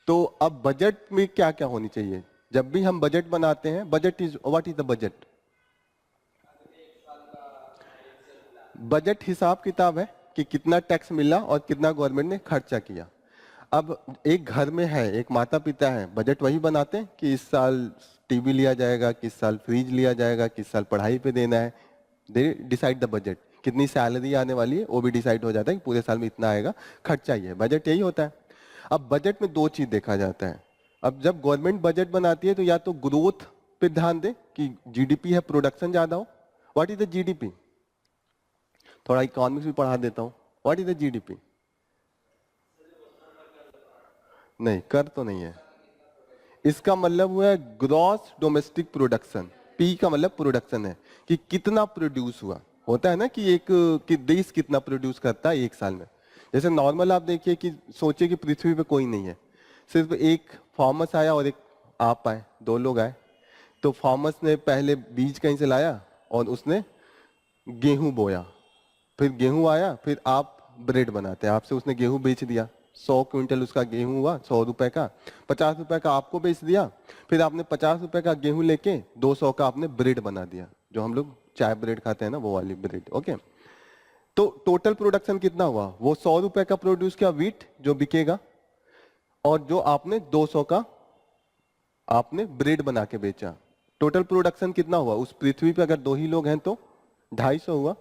तो अब बजट में क्या क्या होनी चाहिए? जब भी हम बजट बनाते हैं, budget is what is the budget? Budget हिसाब किताब है कि कितना टैक्स मिला और कितना गवर्नमेंट ने खर्चा किया। अब एक घर में है, एक माता पिता है, बजट वही बनाते हैं कि इस साल टीवी लिया जाएगा, किस साल फ्रिज लिया जाएगा, किस साल पढ़ाई पे देना है। They decide the budget. कितनी सैलरी आने वाली है वो भी डिसाइड हो जाता है कि पूरे साल में इतना आएगा, खर्चा ही है। बजट यही होता है। अब बजट में दो चीज देखा जाता है। अब जब गवर्नमेंट बजट बनाती है तो या तो ग्रोथ पे ध्यान दे कि जीडीपी है, प्रोडक्शन ज्यादा हो। What is the GDP? थोड़ा इकोनॉमिक्स भी पढ़ा देता हूँ। What is the GDP? नहीं, कर तो नहीं है। इसका मतलब हुआ है ग्रॉस डोमेस्टिक प्रोडक्शन। पी का मतलब प्रोडक्शन है कि कितना प्रोड्यूस हुआ। होता है ना कि एक कि देश कितना प्रोड्यूस करता है एक साल में। जैसे नॉर्मल आप देखिए कि सोचिए कि पृथ्वी पे कोई नहीं है, सिर्फ एक फार्मस आया और एक आप आए, दो लोग आए। तो फार्मस ने पहले बीज कहीं से लाया और उसने गेहूं बोया, फिर गेहूं आया, फिर आप ब्रेड बनाते हैं, आपसे उसने गेहूं बेच दिया। 100 क्विंटल उसका गेहूं हुआ, 100 रुपए का। 50 रुपए का आपको बेच दिया। फिर आपने 50 रुपए का गेहूं लेके 200 का आपने ब्रेड बना दिया, जो हम लोग चाय ब्रेड खाते हैं ना, वो वाली ब्रेड। ओके, तो टोटल प्रोडक्शन कितना हुआ? वो 100 रुपए का प्रोड्यूस किया व्हीट जो बिकेगा, और जो आपने 200 का आपने ब्रेड बना के बेचा। टोटल प्रोडक्शन कितना हुआ उस पृथ्वी पे? अगर दो ही लोग हैं तो 250 हुआ।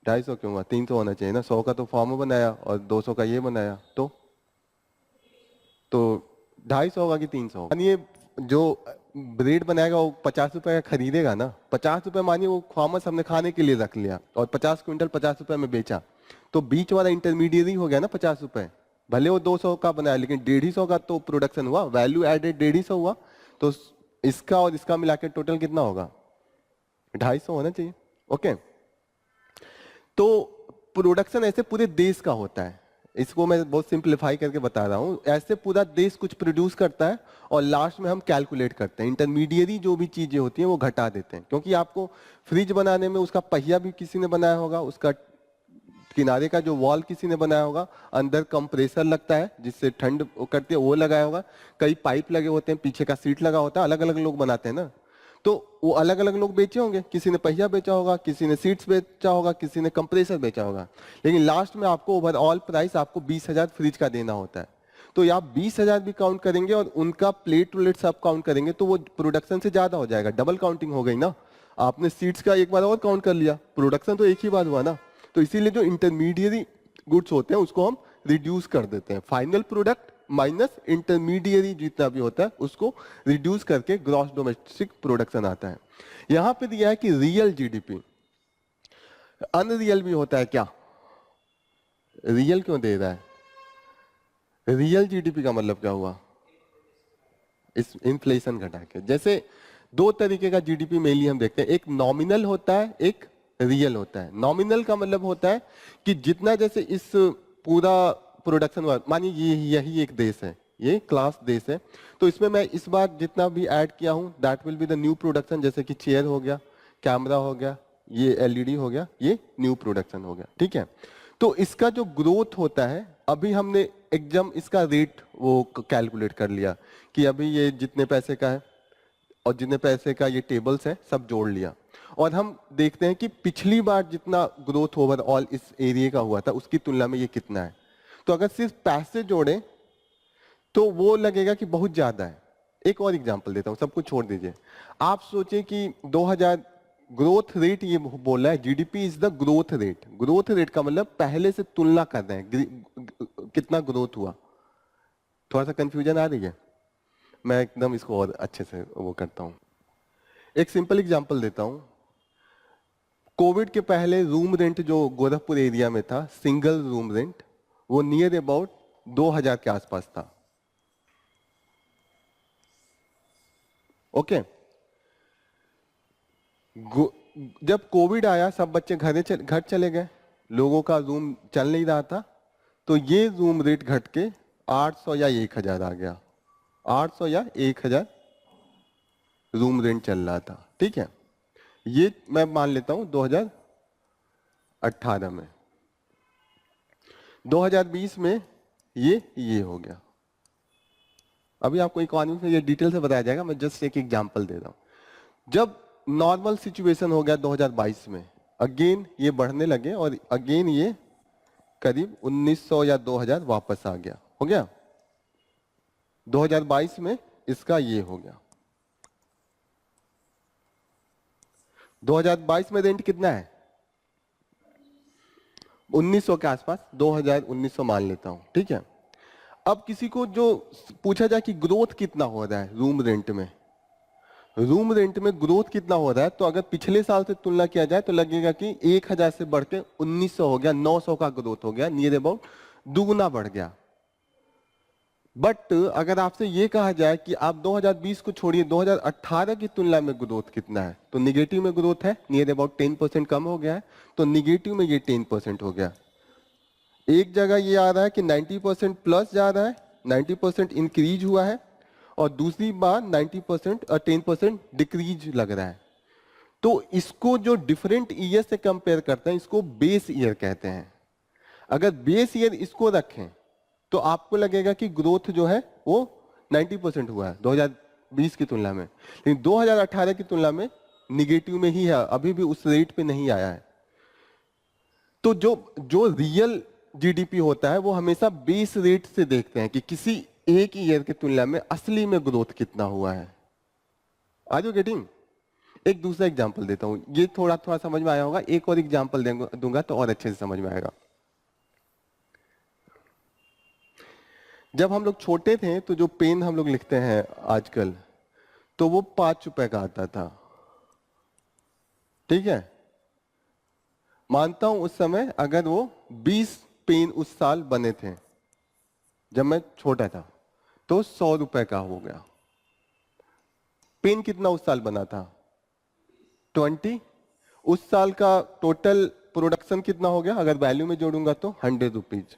250 क्यों हुआ? 300 होना चाहिए ना। 100 का तो फॉर्म बनाया और 200 का ये बनाया, तो 250 होगा कि 300 होगा? मानिए जो ब्रेड बनाएगा वो 50 रुपए का खरीदेगा ना। 50 रुपए मानिए वो फार्मर्स हमने खाने के लिए रख लिया और 50 क्विंटल 50 रुपए में बेचा, तो बीच वाला इंटरमीडिएट हो गया ना 50 रुपए। भले वो 200 का बनाया लेकिन 150 का तो प्रोडक्शन हुआ, वैल्यू एडेड 150 हुआ। तो इसका और इसका मिला के टोटल कितना होगा? 250 होना चाहिए। ओके, तो प्रोडक्शन ऐसे पूरे देश का होता है। इसको मैं बहुत सिंपलीफाई करके बता रहा हूँ। ऐसे पूरा देश कुछ प्रोड्यूस करता है और लास्ट में हम कैलकुलेट करते हैं। इंटरमीडिएरी जो भी चीजें होती हैं वो घटा देते हैं, क्योंकि आपको फ्रिज बनाने में उसका पहिया भी किसी ने बनाया होगा, उसका किनारे का जो वॉल किसी ने बनाया होगा, अंदर कंप्रेसर लगता है जिससे ठंड करती है वो लगाया होगा, कई पाइप लगे होते हैं, पीछे का सीट लगा होता है, अलग अलग लोग बनाते हैं ना। तो वो अलग अलग लोग बेचे होंगे, किसी ने पहिया बेचा होगा, किसी ने सीट्स बेचा होगा, किसी ने कंप्रेसर बेचा होगा, लेकिन लास्ट में आपको ओवरऑल प्राइस आपको 20,000 फ्रिज का देना होता है। तो ये आप 20,000 भी काउंट करेंगे और उनका प्लेट उलेट सब काउंट करेंगे तो वो प्रोडक्शन से ज्यादा हो जाएगा। डबल काउंटिंग हो गई ना। आपने सीट्स का एक बार और काउंट कर लिया, प्रोडक्शन तो एक ही बार हुआ ना। तो इसीलिए जो इंटरमीडिएरी गुड्स होते हैं उसको हम रिड्यूस कर देते हैं। फाइनल प्रोडक्ट माइनस इंटरमीडिएरी जितना भी होता है उसको रिड्यूस करके ग्रॉस डोमेस्टिक प्रोडक्शन आता है। यहां पे दिया है कि रियल जीडीपी। अनरियल भी होता है क्या? रियल क्यों दे रहा है? रियल जीडीपी का मतलब क्या हुआ? इस इन्फ्लेशन घटा के। जैसे दो तरीके का जीडीपी मेनली हम देखते हैं, एक नॉमिनल होता है, एक रियल होता है। नॉमिनल का मतलब होता है कि जितना जैसे इस पूरा प्रोडक्शन हुआ, मानिए ये यही एक देश है, ये क्लास देश है, तो इसमें मैं इस बार जितना भी ऐड किया हूं that will be the new production. जैसे कि चेयर हो गया, कैमरा हो गया, ये एलईडी हो गया, ये न्यू प्रोडक्शन हो गया। ठीक है, तो इसका जो ग्रोथ होता है, अभी हमने एकदम इसका रेट वो कैलकुलेट कर लिया कि अभी ये जितने पैसे का है और जितने पैसे का ये टेबल्स है सब जोड़ लिया, और हम देखते हैं कि पिछली बार जितना ग्रोथ ओवरऑल इस एरिया का हुआ था उसकी तुलना में ये कितना है। तो अगर सिर्फ पैसे जोड़े तो वो लगेगा कि बहुत ज्यादा है। एक और एग्जांपल देता हूं, सब कुछ छोड़ दीजिए। आप सोचिए कि 2000 ग्रोथ रेट ये बोला है, GDP is the growth rate. Growth rate का मतलब पहले से तुलना कर रहे हैं कितना ग्रोथ हुआ। थोड़ा सा कंफ्यूजन आ रही है? मैं एकदम इसको और अच्छे से वो करता हूं। एक सिंपल एग्जांपल देता हूं। कोविड के पहले रूम रेंट जो गोरखपुर एरिया में था, सिंगल रूम रेंट, वो नियर अबाउट 2000 के आसपास था। ओके, जब कोविड आया सब बच्चे घर चले गए, लोगों का रूम चल नहीं रहा था, तो ये रूम रेट घट के 800 या 1000 आ गया। 800 या 1000 रूम रेंट चल रहा था। ठीक है, ये मैं मान लेता हूं 2018 में। 2020 में ये हो गया। अभी आपको इकोनॉमिक्स में ये डिटेल से बताया जाएगा, मैं जस्ट एक एग्जांपल दे रहा हूं। जब नॉर्मल सिचुएशन हो गया 2022 में, अगेन ये बढ़ने लगे और अगेन ये करीब 1900 या 2000 वापस आ गया, हो गया 2022 में इसका ये हो गया। 2022 में रेंट कितना है? 1900 के आसपास, 2000 1900 मान लेता हूं, ठीक है। अब किसी को जो पूछा जाए कि ग्रोथ कितना हो रहा है रूम रेंट में, रूम रेंट में ग्रोथ कितना हो रहा है, तो अगर पिछले साल से तुलना किया जाए तो लगेगा कि 1000 से बढ़ के 1900 हो गया, 900 का ग्रोथ हो गया, नियर अबाउट दुगुना बढ़ गया। बट अगर आपसे ये कहा जाए कि आप 2020 को छोड़िए 2018 की तुलना में ग्रोथ कितना है, तो निगेटिव में ग्रोथ है, नियर अबाउट 10% कम हो गया है, तो निगेटिव में ये 10% हो गया। एक जगह ये आ रहा है कि 90% प्लस जा रहा है, 90% इंक्रीज हुआ है, और दूसरी बार 90% और 10% डिक्रीज लग रहा है। तो इसको जो डिफरेंट ईयर से कंपेयर करते हैं इसको बेस ईयर कहते हैं। अगर बेस ईयर इसको रखें तो आपको लगेगा कि ग्रोथ जो है वो 90% हुआ है 2020 की तुलना में, लेकिन 2018 की तुलना में निगेटिव में ही है, अभी भी उस रेट पे नहीं आया है। तो जो रियल जीडीपी होता है वो हमेशा बेस रेट से देखते हैं कि किसी एक ईयर की तुलना में असली में ग्रोथ कितना हुआ है। Are you getting? एक दूसरा एग्जांपल देता हूं, ये थोड़ा थोड़ा समझ में आया होगा, एक और एग्जांपल दूंगा तो और अच्छे से समझ में आएगा। जब हम लोग छोटे थे तो जो पेन हम लोग लिखते हैं आजकल, तो वो 5 रुपए का आता था, ठीक है। मानता हूं उस समय अगर वो 20 पेन उस साल बने थे जब मैं छोटा था, तो 100 रुपए का हो गया। पेन कितना उस साल बना था? 20। उस साल का टोटल प्रोडक्शन कितना हो गया अगर वैल्यू में जोड़ूंगा तो 100 रुपीज।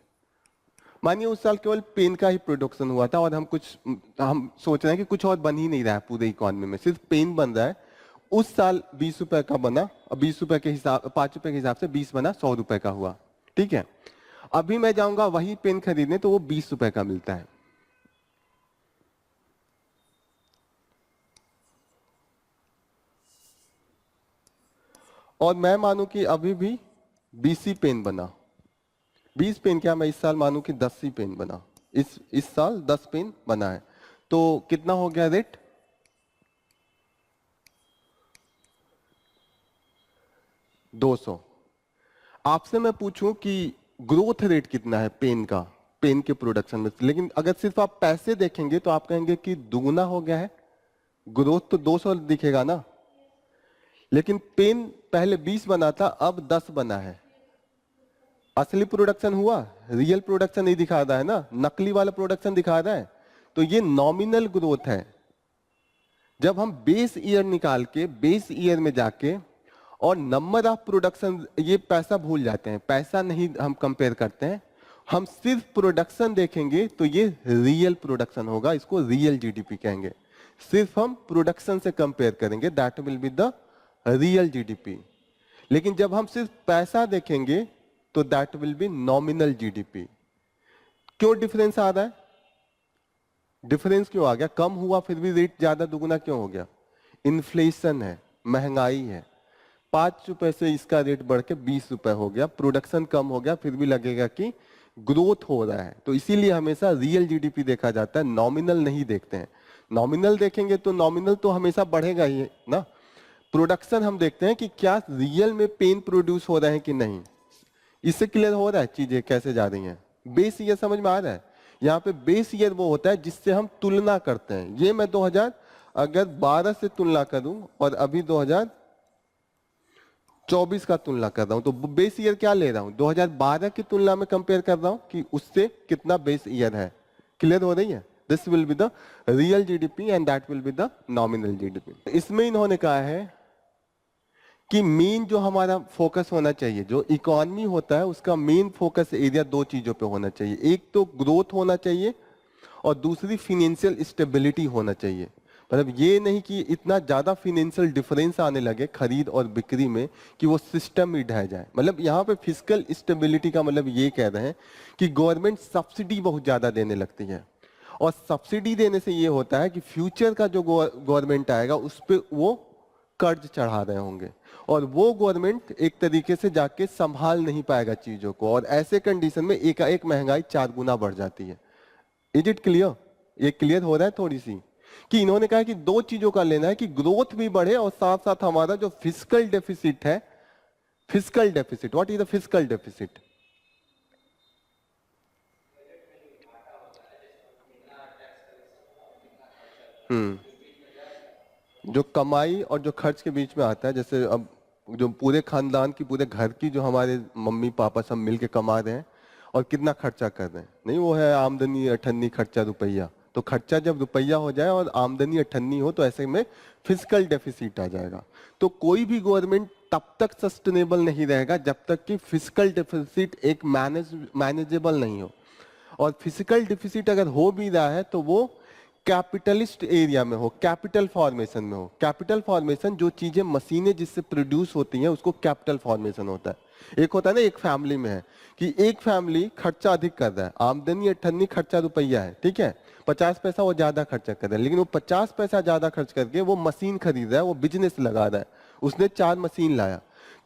मानिए उस साल केवल पेन का ही प्रोडक्शन हुआ था और हम सोच रहे हैं कि कुछ और बन ही नहीं रहा है पूरे इकोनॉमी में, सिर्फ पेन बन रहा है। उस साल 20 रुपए का बना और 20 रुपए के हिसाब 5 रुपए के हिसाब से 20 बना, 100 रुपए का हुआ, ठीक है। अभी मैं जाऊंगा वही पेन खरीदने तो वो 20 रुपए का मिलता है। और मैं मानूं कि अभी भी 20 ही पेन बना, 20 पेन क्या, मैं इस साल मानूं कि 10 ही पेन बना, इस साल 10 पेन बना है, तो कितना हो गया रेट? 200। आपसे मैं पूछूं कि ग्रोथ रेट कितना है पेन का, पेन के प्रोडक्शन में, लेकिन अगर सिर्फ आप पैसे देखेंगे तो आप कहेंगे कि दुगुना हो गया है, ग्रोथ तो 200 दिखेगा ना। लेकिन पेन पहले 20 बना था, अब 10 बना है। असली प्रोडक्शन हुआ, रियल प्रोडक्शन नहीं दिखा रहा है ना, नकली वाला प्रोडक्शन दिखा रहा है, तो ये नॉमिनल ग्रोथ है। जब हम बेस ईयर निकाल के बेस ईयर में जाके और नंबर ऑफ प्रोडक्शन, ये पैसा भूल जाते हैं, पैसा नहीं हम कंपेयर करते हैं, हम सिर्फ प्रोडक्शन देखेंगे तो ये रियल प्रोडक्शन होगा, इसको रियल जीडीपी कहेंगे। सिर्फ हम प्रोडक्शन से कंपेयर करेंगे, that will be the real GDP. लेकिन जब हम सिर्फ पैसा देखेंगे तो that will B nominal GDP. क्यों डिफरेंस आ रहा है? डिफरेंस क्यों आ गया? कम हुआ फिर भी रेट ज्यादा दुगुना क्यों हो गया? इन्फ्लेशन है, महंगाई है। 5 रुपए से इसका रेट बढ़ के 20 रुपए हो गया, प्रोडक्शन कम हो गया, फिर भी लगेगा कि ग्रोथ हो रहा है। तो इसीलिए हमेशा रियल जीडीपी देखा जाता है, नॉमिनल नहीं देखते हैं। नॉमिनल देखेंगे तो नॉमिनल तो हमेशा बढ़ेगा ही ना। प्रोडक्शन हम देखते हैं कि क्या रियल में पेन प्रोड्यूस हो रहे हैं कि नहीं। इससे क्लियर हो रहा है चीजें कैसे जा रही हैं। बेस ईयर समझ में आ रहा है? यहाँ पे बेस ईयर वो होता है जिससे हम तुलना करते हैं। ये मैं 2012 से तुलना करूं और अभी 2024 का तुलना कर रहा हूं, तो बेस ईयर क्या ले रहा हूं? 2012 की तुलना में कंपेयर कर रहा हूं कि उससे कितना बेस ईयर है। क्लियर हो रही है? This will be the real GDP and that will be the nominal GDP. इसमें इन्होंने कहा है कि मेन जो हमारा फोकस होना चाहिए, जो इकोनॉमी होता है उसका मेन फोकस एरिया 2 चीजों पे होना चाहिए। एक तो ग्रोथ होना चाहिए और दूसरी फिनेंशियल स्टेबिलिटी होना चाहिए। मतलब ये नहीं कि इतना ज्यादा फिनेंशियल डिफरेंस आने लगे खरीद और बिक्री में कि वो सिस्टम ही ढह जाए। मतलब यहाँ पे फिजिकल स्टेबिलिटी का मतलब ये कह रहे हैं कि गवर्नमेंट सब्सिडी बहुत ज्यादा देने लगती है और सब्सिडी देने से ये होता है कि फ्यूचर का जो गवर्नमेंट आएगा उस पे वो कर्ज चढ़ा रहे होंगे, और वो गवर्नमेंट एक तरीके से जाके संभाल नहीं पाएगा चीजों को, और ऐसे कंडीशन में एकाएक महंगाई 4 गुना बढ़ जाती है। Is it clear? ये क्लियर हो रहा है थोड़ी सी कि इन्होंने कहा कि दो चीजों का लेना है कि ग्रोथ भी बढ़े और साथ साथ हमारा जो फिस्कल डेफिसिट है, fiscal deficit, what is the fiscal deficit? जो कमाई और जो खर्च के बीच में आता है, जैसे अब जो पूरे खानदान की, पूरे घर की, जो हमारे मम्मी पापा सब मिलके कमा रहे हैं और कितना खर्चा कर रहे हैं, नहीं वो है आमदनी अठन्नी खर्चा रुपया। तो खर्चा जब रुपया हो जाए और आमदनी अठन्नी हो तो ऐसे में फिस्कल डेफिसिट आ जाएगा। तो कोई भी गवर्नमेंट तब तक सस्टेनेबल नहीं रहेगा जब तक कि फिस्कल डेफिसिट एक मैनेजेबल नहीं हो। और फिजिकल डिफिसिट अगर हो भी रहा है तो वो कैपिटलिस्ट एरिया में हो, कैपिटल फॉर्मेशन में हो। कैपिटल फॉर्मेशन, जो चीजें मशीनें जिससे प्रोड्यूस होती हैं उसको कैपिटल फॉर्मेशन होता है। एक होता है ना, एक फैमिली में है कि एक फैमिली खर्चा अधिक कर रहा है, आमदनी अठन्नी खर्चा रुपया है, ठीक है, 50 पैसा वो ज्यादा खर्चा कर रहा है, लेकिन वो 50 पैसा ज्यादा खर्च करके वो मशीन खरीद रहा है, वो बिजनेस लगा रहा है, उसने 4 मशीन लाया,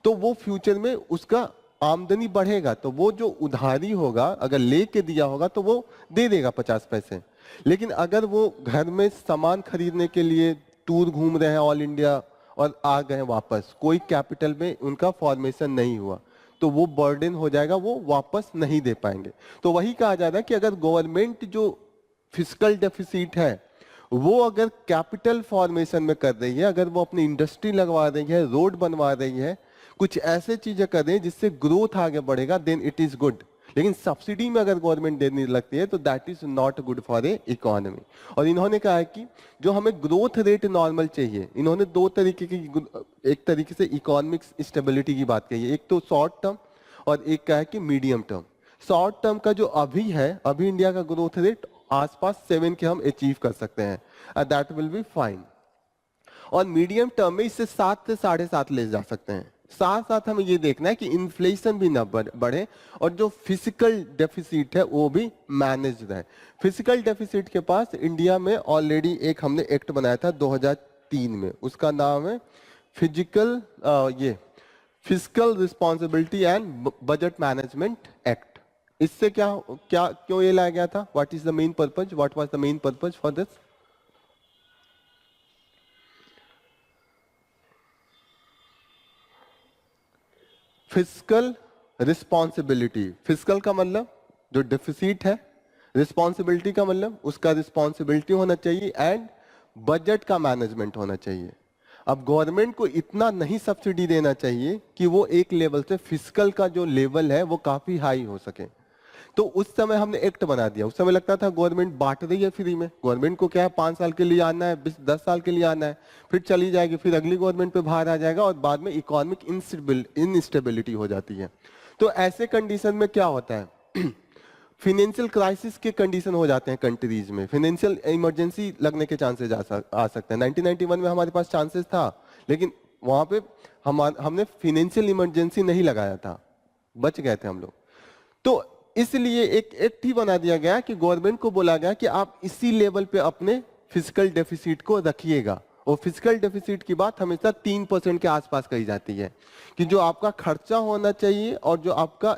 तो वो फ्यूचर में उसका आमदनी बढ़ेगा, तो वो जो उधारी होगा अगर लेके दिया होगा तो वो दे देगा 50 पैसे। लेकिन अगर वो घर में सामान खरीदने के लिए टूर घूम रहे हैं ऑल इंडिया और आ गए वापस, कोई कैपिटल में उनका फॉर्मेशन नहीं हुआ, तो वो बर्डन हो जाएगा, वो वापस नहीं दे पाएंगे। तो वही कहा जा रहा है कि अगर गवर्नमेंट जो फिस्कल डेफिसिट है वो अगर कैपिटल फॉर्मेशन में कर रही है, अगर वो अपनी इंडस्ट्री लगवा रही है, रोड बनवा रही है, कुछ ऐसे चीजें कर रही है जिससे ग्रोथ आगे बढ़ेगा, देन इट इज गुड। लेकिन सब्सिडी में अगर गवर्नमेंट देने लगती है तो that is not good for a economy. और इन्होंने कहा है कि जो हमें ग्रोथ रेट नॉर्मल चाहिए, इन्होंने दो तरीके की, एक तरीके से इकोनॉमिक स्टेबिलिटी की बात कही है, एक तो शॉर्ट टर्म और एक का है कि मीडियम टर्म। शॉर्ट टर्म का जो अभी है, अभी इंडिया का ग्रोथ रेट आसपास 7 के हम अचीव कर सकते हैं, दैट विल बी फाइन। और मीडियम टर्म में इससे 7 से 7.5 ले जा सकते हैं। साथ साथ हमें ये देखना है कि इन्फ्लेशन भी ना बढ़े और जो फिजिकल डेफिसिट है वो भी मैनेज रहे। फिजिकल डेफिसिट के पास इंडिया में ऑलरेडी एक हमने एक्ट बनाया था 2003 में, उसका नाम है फिजिकल ये physical responsibility and budget management act. इससे क्या क्या क्यों ये लाया गया था? What is the main purpose, what was the main purpose for this? Physical responsibility, physical का मतलब जो डिफिसिट है, रिस्पॉन्सिबिलिटी का मतलब उसका रिस्पॉन्सिबिलिटी होना चाहिए, एंड बजट का मैनेजमेंट होना चाहिए। अब गवर्नमेंट को इतना नहीं सब्सिडी देना चाहिए कि वो एक लेवल से फिजिकल का जो लेवल है वो काफी हाई हो सके। तो उस समय हमने एक्ट बना दिया। उस समय लगता था गवर्नमेंट बांट रही है फ्री में, गवर्नमेंट को क्या है 5 साल के लिए आना है, 10 साल के लिए आना है, फिर चली जाएगी, फिर अगली गवर्नमेंट पे भार आ जाएगा और बाद में इकोनॉमिक इनस्टेबिलिटी हो जाती है। तो ऐसे कंडीशन में क्या होता है फिनेंशियल क्राइसिस के कंडीशन हो जाते हैं कंट्रीज में, फाइनेंशियल इमरजेंसी लगने के चांसेस आ सकते हैं। 1991 में हमारे पास चांसेस था, लेकिन वहां पे हमने फाइनेंशियल इमरजेंसी नहीं लगाया था, बच गए थे हम लोग। तो इसलिए एक एक्ट ही बना दिया गया कि गवर्नमेंट को बोला गया कि आप इसी लेवल पे अपने फिजिकल डेफिसिट को रखिएगा। और फिजिकल डेफिसिट की बात हमेशा 3% के आसपास कही जाती है कि जो आपका खर्चा होना चाहिए और जो आपका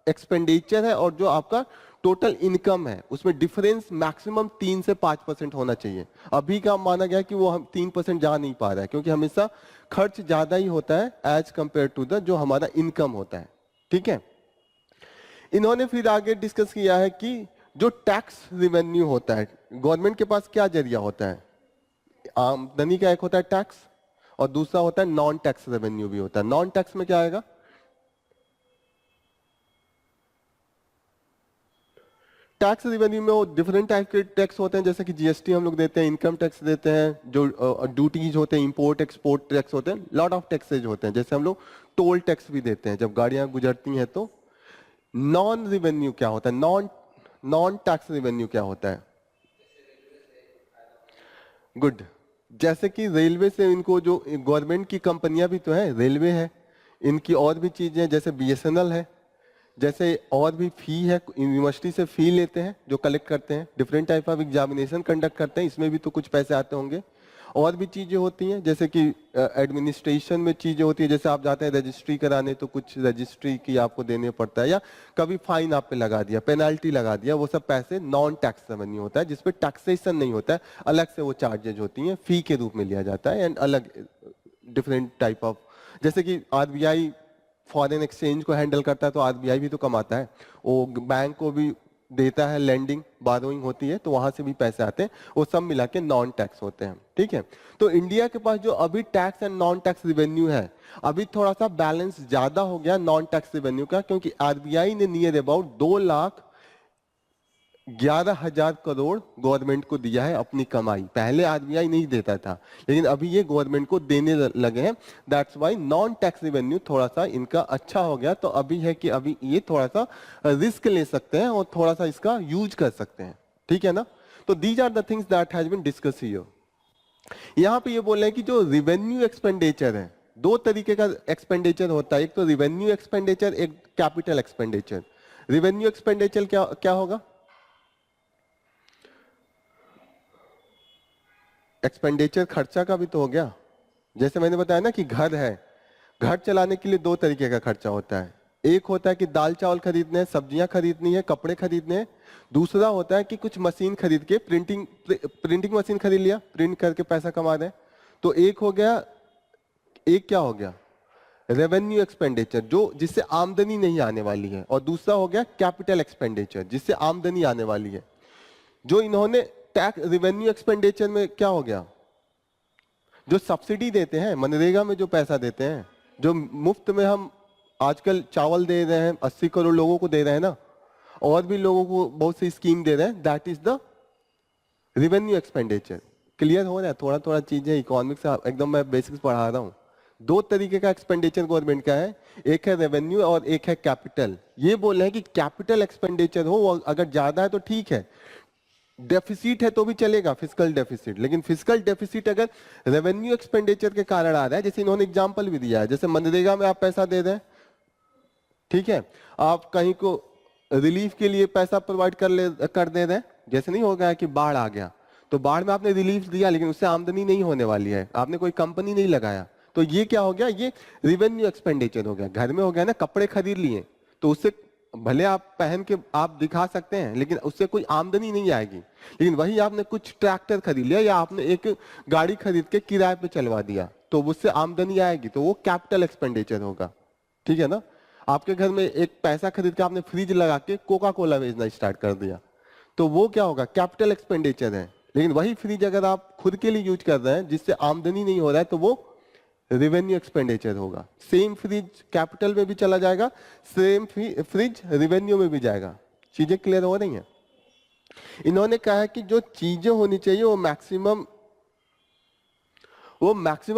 एक्सपेंडिचर है और जो आपका टोटल इनकम है उसमें डिफरेंस मैक्सिमम 3 से 5% होना चाहिए। अभी का माना गया कि वो हम 3% जा नहीं पा रहा है, क्योंकि हमेशा खर्च ज्यादा ही होता है एज कंपेयर टू द जो हमारा इनकम होता है। ठीक है, इन्होंने फिर आगे डिस्कस किया है कि जो टैक्स रिवेन्यू होता है, गवर्नमेंट के पास क्या जरिया होता है आमदनी का? एक होता है टैक्स और दूसरा होता है नॉन टैक्स रेवेन्यू भी होता है। नॉन टैक्स में क्या आएगा? टैक्स रेवेन्यू में वो डिफरेंट टाइप के टैक्स होते हैं, जैसे कि जीएसटी हम लोग देते हैं, इनकम टैक्स देते हैं, जो ड्यूटीज होते हैं, इंपोर्ट एक्सपोर्ट टैक्स होते हैं, लॉट ऑफ टैक्सेज होते हैं, जैसे हम लोग टोल टैक्स भी देते हैं जब गाड़ियां गुजरती हैं। तो नॉन रेवेन्यू क्या होता है? नॉन टैक्स रेवेन्यू क्या होता है? गुड। जैसे कि रेलवे से इनको जो गवर्नमेंट की कंपनियां भी तो है, रेलवे है, इनकी और भी चीजें जैसे बीएसएनएल है, जैसे और भी फी है, यूनिवर्सिटी से फी लेते हैं जो कलेक्ट करते हैं, different type of examination conduct करते हैं, इसमें भी तो कुछ पैसे आते होंगे। और भी चीजें होती हैं जैसे कि एडमिनिस्ट्रेशन में चीजें होती है, जैसे आप जाते हैं रजिस्ट्री कराने तो कुछ रजिस्ट्री की आपको देने पड़ता है, या कभी फाइन आप पे लगा दिया, पेनाल्टी लगा दिया, वो सब पैसे नॉन टैक्स रेवेन्यू होता है जिसपे टैक्सेशन नहीं होता है, अलग से वो चार्जेज होती हैं, फी के रूप में लिया जाता है। एंड अलग डिफरेंट टाइप ऑफ, जैसे कि आरबीआई फॉरेन एक्सचेंज को हैंडल करता है तो आरबीआई भी तो कमाता है, वो बैंक को भी देता है, लेंडिंग बारोइंग होती है तो वहां से भी पैसे आते हैं, वो सब मिला के नॉन टैक्स होते हैं। ठीक है, तो इंडिया के पास जो अभी tax and non tax revenue है, अभी थोड़ा सा बैलेंस ज्यादा हो गया नॉन टैक्स रिवेन्यू का, क्योंकि आरबीआई ने नियर अबाउट 2,11,000 करोड़ गवर्नमेंट को दिया है अपनी कमाई। पहले आरबीआई नहीं देता था, लेकिन अभी ये गवर्नमेंट को देने लगे हैं, that's why non tax revenue थोड़ा सा इनका अच्छा हो गया। तो अभी है कि अभी ये थोड़ा सा रिस्क ले सकते हैं और थोड़ा सा इसका यूज कर सकते हैं। ठीक है ना, तो these are the things that has been discuss here. यहाँ पे ये बोल रहे हैं कि जो रिवेन्यू एक्सपेंडिचर है, दो तरीके का एक्सपेंडिचर होता है, एक तो रिवेन्यू एक्सपेंडिचर, एक कैपिटल एक्सपेंडिचर। रिवेन्यू एक्सपेंडिचर क्या क्या होगा? एक्सपेंडिचर खर्चा का भी तो हो गया। जैसे मैंने बताया ना कि घर है, घर चलाने के लिए दो तरीके का खर्चा होता है, एक होता है कि दाल चावल खरीदने हैं, सब्जियां खरीदनी है, कपड़े खरीदने हैं। दूसरा होता है कि कुछ मशीन खरीद के, प्रिंटिंग मशीन खरीद लिया, प्रिंट करके पैसा कमा रहे हैं। तो एक हो गया, एक क्या हो गया? रेवेन्यू एक्सपेंडिचर, जो जिससे आमदनी नहीं आने वाली है, और दूसरा हो गया कैपिटल एक्सपेंडिचर, जिससे आमदनी आने वाली है। जो इन्होंने टैक्स रेवेन्यू एक्सपेंडिचर में क्या हो गया? जो सब्सिडी देते हैं, मनरेगा में जो पैसा देते हैं, जो मुफ्त में हम आजकल चावल दे रहे हैं, 80 करोड़ लोगों को दे रहे हैं ना, और भी लोगों को बहुत सी स्कीम दे रहे हैं, that is the revenue expenditure. Clear हो रहा है? थोड़ा थोड़ा चीजें इकोनॉमिक्स एकदम मैं बेसिक्स पढ़ा रहा हूँ। दो तरीके का एक्सपेंडिचर गवर्नमेंट का है, एक है रेवेन्यू और एक है कैपिटल। ये बोल रहे हैं कि कैपिटल एक्सपेंडिचर हो, अगर ज्यादा है तो ठीक है, डेफिसिट है तो भी चलेगा, फिजिकल डेफिसिट, लेकिन फिजिकल डेफिसिट अगर रेवेन्यू एक्सपेंडिचर के कारण आ रहा है, जैसे इन्होंने एग्जांपल भी दिया है, जैसे मनरेगा में आप पैसा दे रहे हैं, ठीक है, आप कहीं को रिलीफ के लिए पैसा प्रोवाइड कर दे रहे हैं, जैसे नहीं हो गया कि बाढ़ आ गया तो बाढ़ में आपने रिलीफ दिया, लेकिन उससे आमदनी नहीं होने वाली है, आपने कोई कंपनी नहीं लगाया, तो ये क्या हो गया? ये रेवेन्यू एक्सपेंडिचर हो गया। घर में हो गया ना, कपड़े खरीद लिए तो उससे भले आप पहन के आप दिखा सकते हैं, लेकिन उससे कोई आमदनी नहीं आएगी। लेकिन वही आपने कुछ ट्रैक्टर खरीद लिया या आपने एक गाड़ी खरीद के किराए पे चलवा दिया, तो उससे आमदनी आएगी, तो वो कैपिटल एक्सपेंडिचर होगा। ठीक है ना, आपके घर में एक पैसा खरीद के आपने फ्रिज लगा के कोका कोला बेचना स्टार्ट कर दिया, तो वो क्या होगा? कैपिटल एक्सपेंडिचर है। लेकिन वही फ्रिज अगर आप खुद के लिए यूज कर रहे हैं जिससे आमदनी नहीं हो रहा है, तो वो रेवेन्यू एक्सपेंडिचर होगा। सेम फ्रिज कैपिटल में भी चला जाएगा, सेम फ्रिज रेवेन्यू में भी जाएगा। चीजें क्लियर हो रही हैं? इन्होंने कहा है कि जो चीजें होनी चाहिए वो मैक्सिमम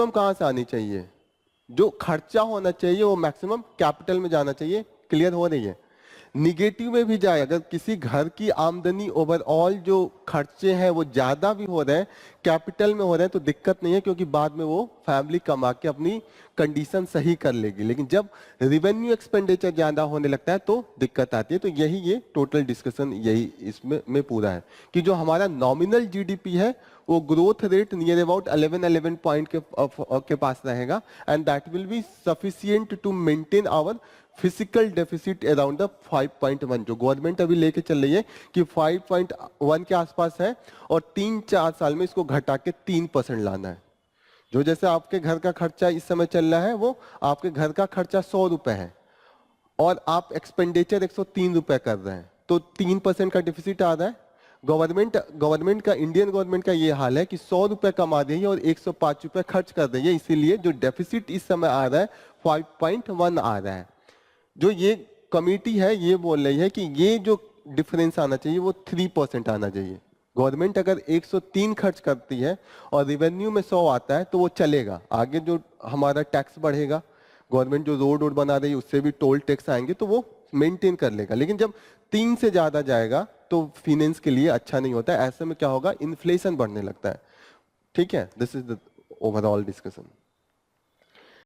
कहां से आनी चाहिए? जो खर्चा होना चाहिए वो मैक्सिमम कैपिटल में जाना चाहिए। क्लियर हो रही है? निगेटिव में भी जाए, अगर किसी घर की आमदनी ओवरऑल जो खर्चे हैं वो ज्यादा भी हो रहे हैं, कैपिटल में हो रहे हैं, तो दिक्कत नहीं है, क्योंकि बाद में वो फैमिली कमा के अपनी कंडीशन सही कर लेगी। लेकिन जब रेवेन्यू एक्सपेंडिचर ज्यादा होने लगता है तो दिक्कत आती है। तो यही ये टोटल डिस्कशन यही इसमें पूरा है कि जो हमारा नॉमिनल जीडीपी है वो growth rate near about 11 point के पास रहेगा, and that will be sufficient to maintain our physical deficit around the 5.1, जो गवर्नमेंट अभी लेके चल रही है कि 5.1 के आसपास है, और 3-4 साल में इसको घटा के 3% लाना है। जो जैसे आपके घर का खर्चा इस समय चल रहा है, वो आपके घर का खर्चा 100 रुपए है और आप एक्सपेंडिचर 103 रुपए कर रहे हैं, तो 3% का डिफिसिट आ रहा है। गवर्नमेंट का, इंडियन गवर्नमेंट का ये हाल है कि 100 रुपए कमा रही है और 105 रुपए खर्च कर रही है, इसीलिए जो डेफिसिट इस समय आ रहा है 5.1 आ रहा है। जो ये कमेटी है ये बोल रही है कि ये जो डिफरेंस आना चाहिए वो 3% आना चाहिए। गवर्नमेंट अगर 103 खर्च करती है और रेवेन्यू में 100 आता है तो वो चलेगा। आगे जो हमारा टैक्स बढ़ेगा, गवर्नमेंट जो रोड बना रही है उससे भी टोल टैक्स आएंगे, तो वो मेंटेन कर लेगा। लेकिन जब 3 से ज्यादा जाएगा तो फाइनेंस के लिए अच्छा नहीं होता है। ऐसे में क्या होगा? इन्फ्लेशन बढ़ने लगता है। ठीक है, this is the overall discussion.